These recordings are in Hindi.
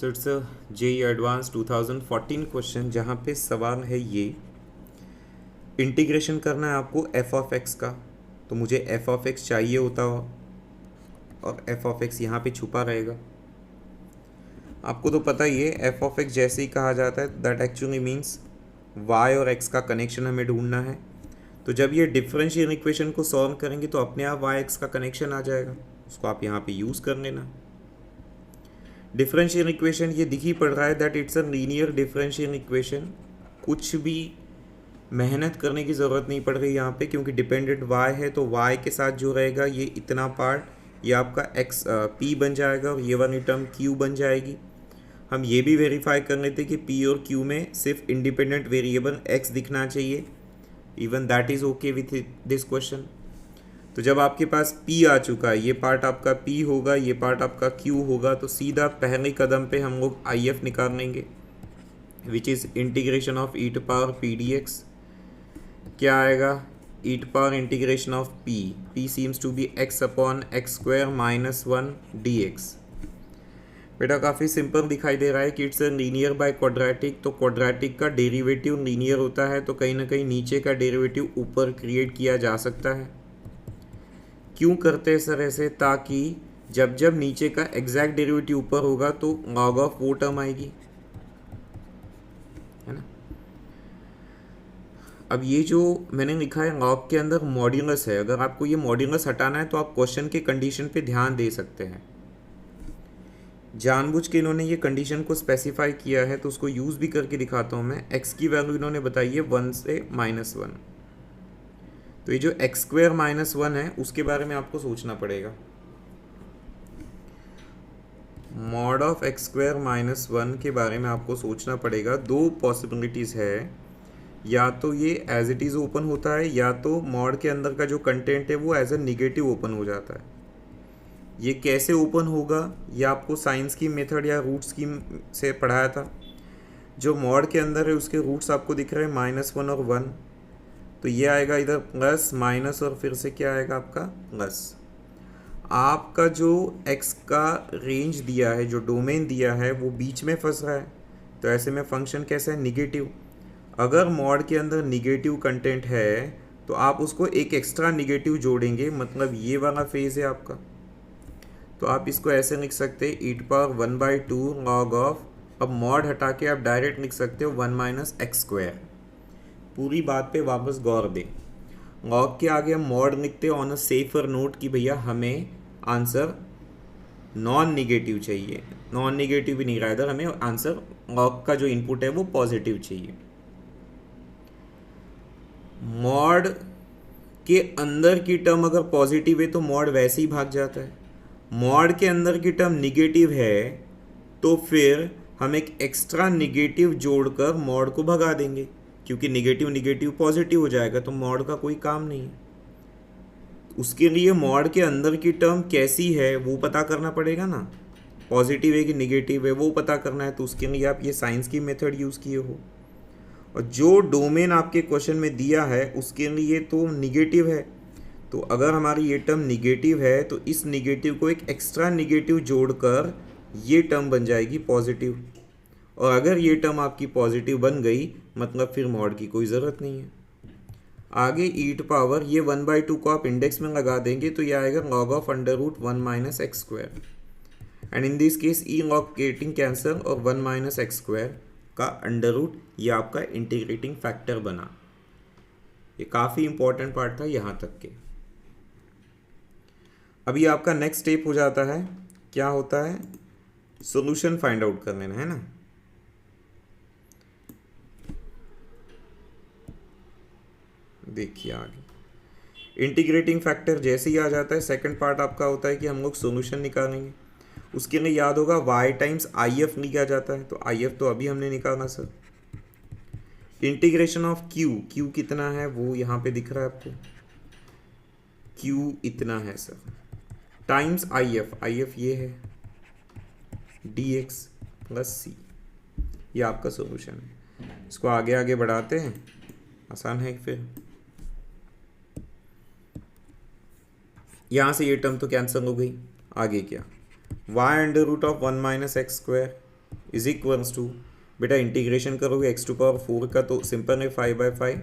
So it's a JEE advance 2014 question जहाँ पे सवाल है ये इंटीग्रेशन करना है आपको एफ ऑफ एक्स का। तो मुझे एफ ऑफ एक्स चाहिए होता हो और एफ ऑफ एक्स यहाँ पे छुपा रहेगा। आपको तो पता ही है एफ ऑफ एक्स जैसे ही कहा जाता है दैट एक्चुअली मीन्स वाई और एक्स का कनेक्शन हमें ढूंढना है। तो जब ये डिफरेंशियल इक्वेशन को सॉल्व करेंगे तो अपने आप वाई एक्स का कनेक्शन आ जाएगा, उसको आप यहाँ पे यूज़ कर लेना। डिफरेंशियल इक्वेशन ये दिख ही पड़ रहा है that it's a linear differential equation. कुछ भी मेहनत करने की ज़रूरत नहीं पड़ रही यहाँ पे क्योंकि डिपेंडेंट y है तो y के साथ जो रहेगा ये इतना पार्ट ये आपका x p बन जाएगा और ये वाली टर्म q बन जाएगी। हम ये भी वेरीफाई कर लेते कि p और q में सिर्फ इंडिपेंडेंट वेरिएबल x दिखना चाहिए। Even that is okay with this question. तो जब आपके पास p आ चुका है, ये पार्ट आपका p होगा, ये पार्ट आपका q होगा, तो सीधा पहले कदम पे हम लोग if निकाल लेंगे which is integration of e to power p d x. क्या आएगा? E to power integration of p seems to be x upon x square minus 1 d x. बेटा काफ़ी सिंपल दिखाई दे रहा है कि इट्स लीनियर बाय क्वाड्रेटिक। तो क्वाड्रेटिक का डेरिवेटिव लीनियर होता है तो कहीं ना कहीं नीचे का डेरिवेटिव ऊपर क्रिएट किया जा सकता है। क्यों करते हैं सर ऐसे? ताकि जब जब नीचे का एग्जैक्ट डेरिवेटिव ऊपर होगा तो लॉग ऑफ वो टर्म आएगी, है ना। अब ये जो मैंने लिखा है लॉग के अंदर मॉड्यूलस है, अगर आपको ये मॉड्यूलस हटाना है तो आप क्वेश्चन के कंडीशन पे ध्यान दे सकते हैं। जानबूझ के इन्होंने ये कंडीशन को स्पेसिफाई किया है तो उसको यूज़ भी करके दिखाता हूँ मैं। एक्स की वैल्यू इन्होंने बताई है 1 से -1। तो ये जो एक्स स्क्वायर माइनस 1 है उसके बारे में आपको सोचना पड़ेगा। Mod of x square minus 1 के बारे में आपको सोचना पड़ेगा। दो पॉसिबिलिटीज़ है, या तो ये एज इट इज़ ओपन होता है या तो मॉड के अंदर का जो कंटेंट है वो एज ए निगेटिव ओपन हो जाता है। ये कैसे ओपन होगा ये आपको साइंस की मेथड या रूट स्कीम से पढ़ाया था। जो मॉड के अंदर है उसके रूट्स आपको दिख रहे हैं -1 और 1, तो ये आएगा इधर प्लस माइनस और फिर से क्या आएगा आपका प्लस। आपका जो x का रेंज दिया है, जो डोमेन दिया है वो बीच में फंस रहा है, तो ऐसे में फंक्शन कैसा है? निगेटिव। अगर मॉड के अंदर निगेटिव कंटेंट है तो आप उसको एक एक्स्ट्रा निगेटिव जोड़ेंगे, मतलब ये वाला फेज है आपका। तो आप इसको ऐसे लिख सकते हैं ई टू पावर 1/2 लॉग ऑफ, अब मॉड हटा के आप डायरेक्ट लिख सकते हो 1 माइनस एक्स स्क्वायर। पूरी बात पे वापस गौर दें। लॉग के आगे हम मॉड लिखते हैं ऑन अ सेफर नोट कि भैया हमें आंसर नॉन निगेटिव चाहिए। नॉन निगेटिव भी नहीं रहा इधर, हमें आंसर लॉग का जो इनपुट है वो पॉजिटिव चाहिए। मॉड के अंदर की टर्म अगर पॉजिटिव है तो मॉड वैसे ही भाग जाता है। मॉड के अंदर की टर्म निगेटिव है तो फिर हम एक एक्स्ट्रा निगेटिव जोड़कर मॉड को भगा देंगे, क्योंकि निगेटिव निगेटिव पॉजिटिव हो जाएगा तो मॉड का कोई काम नहीं है। उसके लिए मॉड के अंदर की टर्म कैसी है वो पता करना पड़ेगा ना, पॉजिटिव है कि निगेटिव है वो पता करना है। तो उसके लिए आप ये साइंस की मेथड यूज़ किए हो, और जो डोमेन आपके क्वेश्चन में दिया है उसके लिए तो निगेटिव है। तो अगर हमारी ये टर्म निगेटिव है तो इस निगेटिव को एक एक्स्ट्रा निगेटिव जोड़कर ये टर्म बन जाएगी पॉजिटिव, और अगर ये टर्म आपकी पॉजिटिव बन गई मतलब फिर मॉड की कोई ज़रूरत नहीं है। आगे ई टू पावर ये 1/2 को आप इंडेक्स में लगा देंगे तो ये आएगा log of √1 minus x square, and in this case E log getting cancel और 1 माइनस एक्स स्क्वायर का अंडर रूट ये आपका इंटीग्रेटिंग फैक्टर बना। ये काफ़ी इंपॉर्टेंट पार्ट था यहाँ तक के। अभी आपका नेक्स्ट स्टेप हो जाता है, क्या होता है? सॉल्यूशन फाइंड आउट कर लेना है ना। देखिए आगे इंटीग्रेटिंग फैक्टर जैसे ही आ जाता है, सेकंड पार्ट आपका होता है कि हम लोग सॉल्यूशन निकालेंगे। उसके लिए याद होगा y टाइम्स आई एफ लिखा जाता है, तो आई एफ तो अभी हमने निकाला सर। इंटीग्रेशन ऑफ q कितना है वो यहाँ पे दिख रहा है आपको, q इतना है सर, टाइम्स आई एफ ये है dx प्लस c, ये आपका सॉल्यूशन है। इसको आगे आगे बढ़ाते हैं, आसान है। फिर यहाँ से ये टर्म तो कैंसिल हो गई। आगे क्या? y under root of 1 minus x square is equals to, बेटा इंटीग्रेशन करोगे एक्स टू पावर 4 का तो सिंपल है 5/5,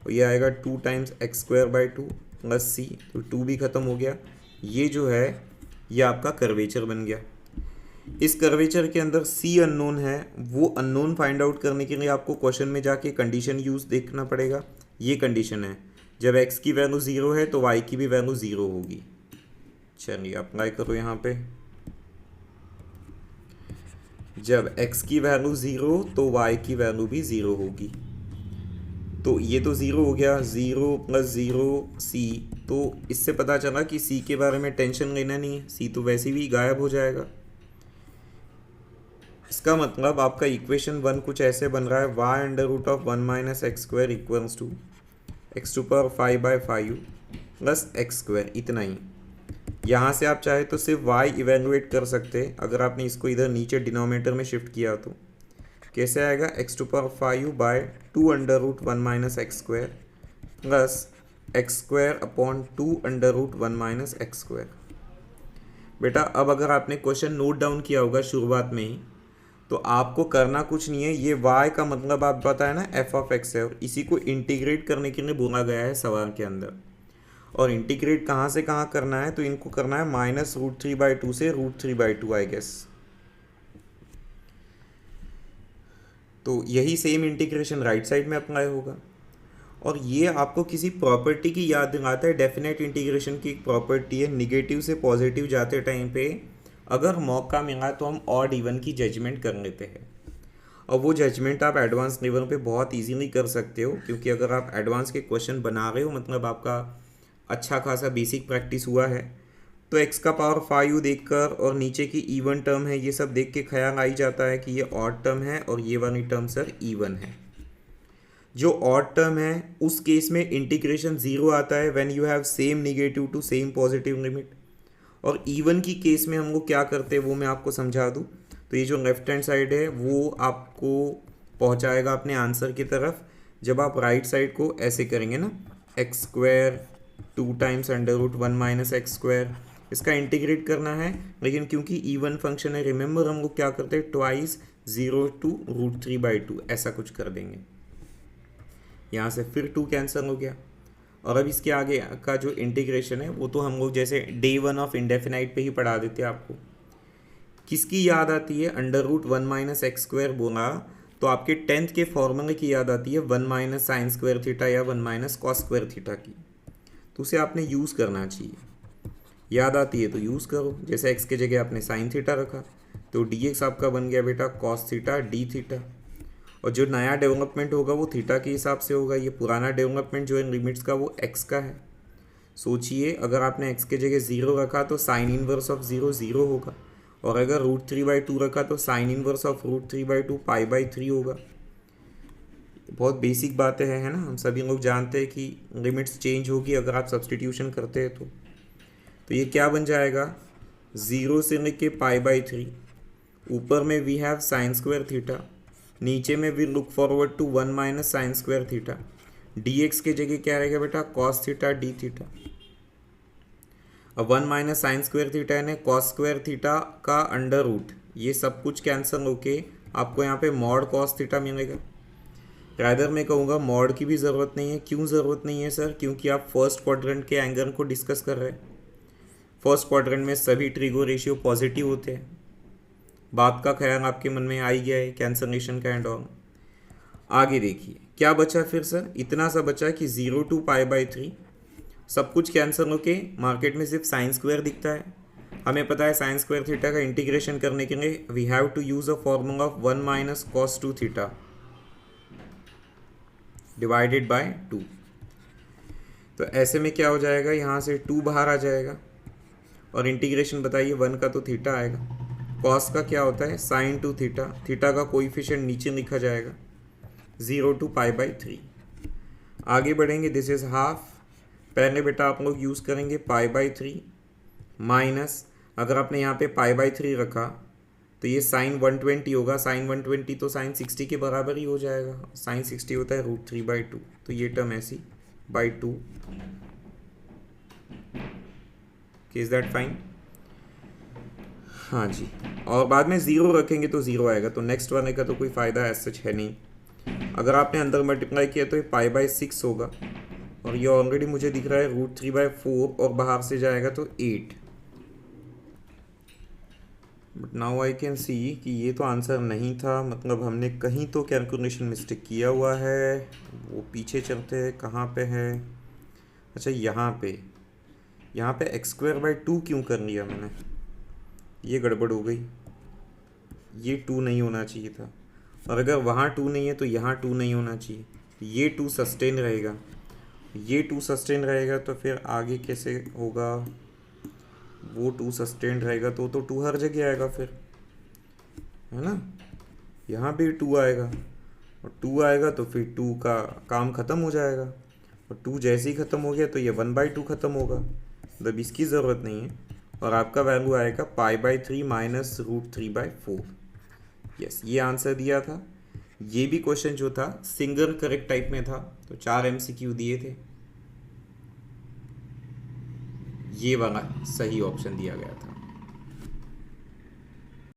और ये आएगा 2 times x square by 2 plus c, तो 2 भी ख़त्म हो गया। ये जो है ये आपका कर्वेचर बन गया। इस कर्वेचर के अंदर सी अननोन है, वो अननोन फाइंड आउट करने के लिए आपको क्वेश्चन में जाके कंडीशन यूज़ देखना पड़ेगा। ये कंडीशन है जब x की वैल्यू 0 है तो y की भी वैल्यू 0 होगी। चलिए अप्लाई करो यहाँ पे, जब x की वैल्यू 0 तो y की वैल्यू भी 0 होगी। तो ये तो 0 हो गया, 0 प्लस 0 c, तो इससे पता चला कि c के बारे में टेंशन लेना नहीं है, c तो वैसे भी गायब हो जाएगा। इसका मतलब आपका इक्वेशन 1 कुछ ऐसे बन रहा है, y under root of 1 minus x square equals to x to power 5/5 plus x square, इतना ही। यहाँ से आप चाहे तो सिर्फ y इवेलुएट कर सकते हैं, अगर आपने इसको इधर नीचे डिनोमिनेटर में शिफ्ट किया तो कैसे आएगा, x to power 5/2 under root 1 minus x square plus x square upon 2 under root 1 minus x square. बेटा अब अगर आपने क्वेश्चन नोट डाउन किया होगा शुरुआत में ही, तो आपको करना कुछ नहीं है, ये y का मतलब आप पता है ना f ऑफ x है, और इसी को इंटीग्रेट करने के लिए बोला गया है सवाल के अंदर। और इंटीग्रेट कहाँ से कहाँ करना है, तो इनको करना है -√3/2 से √3/2 आई गेस। तो यही सेम इंटीग्रेशन राइट साइड में अप्लाई होगा। और ये आपको किसी प्रॉपर्टी की याद दिलाता है, डेफिनेट इंटीग्रेशन की एक प्रॉपर्टी है, निगेटिव से पॉजिटिव जाते टाइम पे अगर मौका मिला तो हम ऑड इवन की जजमेंट कर लेते हैं। और वो जजमेंट आप एडवांस लेवल पे बहुत इजीली कर सकते हो, क्योंकि अगर आप एडवांस के क्वेश्चन बना रहे हो मतलब आपका अच्छा खासा बेसिक प्रैक्टिस हुआ है, तो x का पावर 5 देखकर और नीचे की इवन टर्म है ये सब देख के ख्याल आ ही जाता है कि ये ऑड टर्म है और ये वाली टर्म सर इवन है। जो ऑड टर्म है उस केस में इंटीग्रेशन 0 आता है when you have same negative to same positive limit. और इवन की केस में हम लोग क्या करते हैं वो मैं आपको समझा दूँ। तो ये जो लेफ्ट हैंड साइड है वो आपको पहुंचाएगा अपने आंसर की तरफ, जब आप राइट साइड को ऐसे करेंगे ना, x square 2 times under root 1 minus x square, इसका इंटीग्रेट करना है। लेकिन क्योंकि इवन फंक्शन है, रिमेंबर हम लोग क्या करते हैं, ट्वाइस 0 to √3/2 ऐसा कुछ कर देंगे। यहाँ से फिर 2 कैंसिल हो गया। और अब इसके आगे का जो इंटीग्रेशन है वो तो हम लोग जैसे डे 1 ऑफ इंडेफिनाइट पे ही पढ़ा देते हैं आपको। किसकी याद आती है, under root 1 minus x square बोला तो आपके 10th के फॉर्मूले की याद आती है 1 माइनस साइन स्क्वायर थीटा या 1 माइनस कॉस स्क्वायर थीटा की। तो उसे आपने यूज़ करना चाहिए, याद आती है तो यूज़ करो। जैसे एक्स के जगह आपने साइन थीटा रखा तो dx आपका बन गया बेटा कॉस थीटा डी थीटा। और जो नया डेवलपमेंट होगा वो थीटा के हिसाब से होगा, ये पुराना डेवलपमेंट जो है लिमिट्स का वो एक्स का है। सोचिए अगर आपने एक्स के जगह 0 रखा तो साइन इनवर्स ऑफ 0 0 होगा, और अगर √3/2 रखा तो साइन इनवर्स ऑफ √3/2 π/3 होगा। बहुत बेसिक बातें हैं, है ना, हम सभी लोग जानते हैं कि लिमिट्स चेंज होगी अगर आप सब्सटीट्यूशन करते हैं तो ये क्या बन जाएगा, 0 से लेके π/3, ऊपर में we have sine square theta, नीचे में we look forward to 1 minus sine square theta. dx के जगह क्या रहेगा बेटा, कॉस थीटा डी थीटा। अब 1 माइनस साइन स्क्वायर थीटा यानी कॉस स्क्वायर थीटा का अंडर रूट, ये सब कुछ कैंसिल होके आपको यहाँ पे मॉड कॉस थीटा मिलेगा। रादर मैं कहूँगा मॉड की भी ज़रूरत नहीं है। क्यों ज़रूरत नहीं है सर, क्योंकि आप फर्स्ट क्वाड्रेंट के एंगल को डिस्कस कर रहे हैं। फर्स्ट क्वाड्रेंट में सभी ट्रिगो रेशियो पॉजिटिव होते हैं। बात का ख्याल आपके मन में आ ही गया है, कैंसलेशन का एंड ऑल। आगे देखिए क्या बचा फिर सर, इतना सा बचा कि 0 to π/3 सब कुछ कैंसिल होके मार्केट में सिर्फ साइन स्क्वायर दिखता है। हमें पता है साइन स्क्वायर थीटा का इंटीग्रेशन करने के लिए we have to use a formula of 1 minus cos 2 theta divided by 2। तो ऐसे में क्या हो जाएगा, यहाँ से 2 बाहर आ जाएगा और इंटीग्रेशन बताइए 1 का तो थीटा आएगा, कॉस का क्या होता है साइन 2 थीटा, थीटा का कोएफिशिएंट नीचे लिखा जाएगा 0 to π/3। आगे बढ़ेंगे, दिस इज़ हाफ। पहले बेटा आप लोग यूज़ करेंगे π/3 माइनस, अगर आपने यहाँ पे π/3 रखा तो ये साइन 120 होगा, साइन 120 तो साइन 60 के बराबर ही हो जाएगा, साइन 60 होता है √3/2, तो ये टर्म ऐसी बाई 2। Is that fine. हाँ जी, और बाद में ज़ीरो रखेंगे तो ज़ीरो आएगा, तो नेक्स्ट वाले का तो कोई फ़ायदा एज सच है नहीं। अगर आपने अंदर मल्टीप्लाई किया तो ये π/6 होगा, और ये ऑलरेडी मुझे दिख रहा है √3/4, और बाहर से जाएगा तो 8। But now I can see कि ये तो आंसर नहीं था, मतलब हमने कहीं तो कैलकुलेशन मिस्टेक किया हुआ है। वो पीछे चलते हैं, कहाँ पे है? अच्छा, यहाँ पे x²/2 क्यों कर लिया मैंने? ये गड़बड़ हो गई, ये 2 नहीं होना चाहिए था, और अगर वहाँ 2 नहीं है तो यहाँ 2 नहीं होना चाहिए। ये 2 सस्टेन रहेगा, ये 2 सस्टेन रहेगा, तो फिर आगे कैसे होगा? वो 2 सस्टेन रहेगा तो 2 हर जगह आएगा फिर, है ना? यहाँ भी 2 आएगा, और 2 आएगा तो फिर 2 का काम ख़त्म हो जाएगा, और 2 जैसे ही ख़त्म हो गया तो ये 1/2 ख़त्म होगा, मतलब इसकी ज़रूरत नहीं है, और आपका वैल्यू आएगा π/3 माइनस √3/4। यस, ये आंसर दिया था। ये भी क्वेश्चन जो था सिंगल करेक्ट टाइप में था, तो 4 MCQ दिए थे, ये वाला सही ऑप्शन दिया गया था।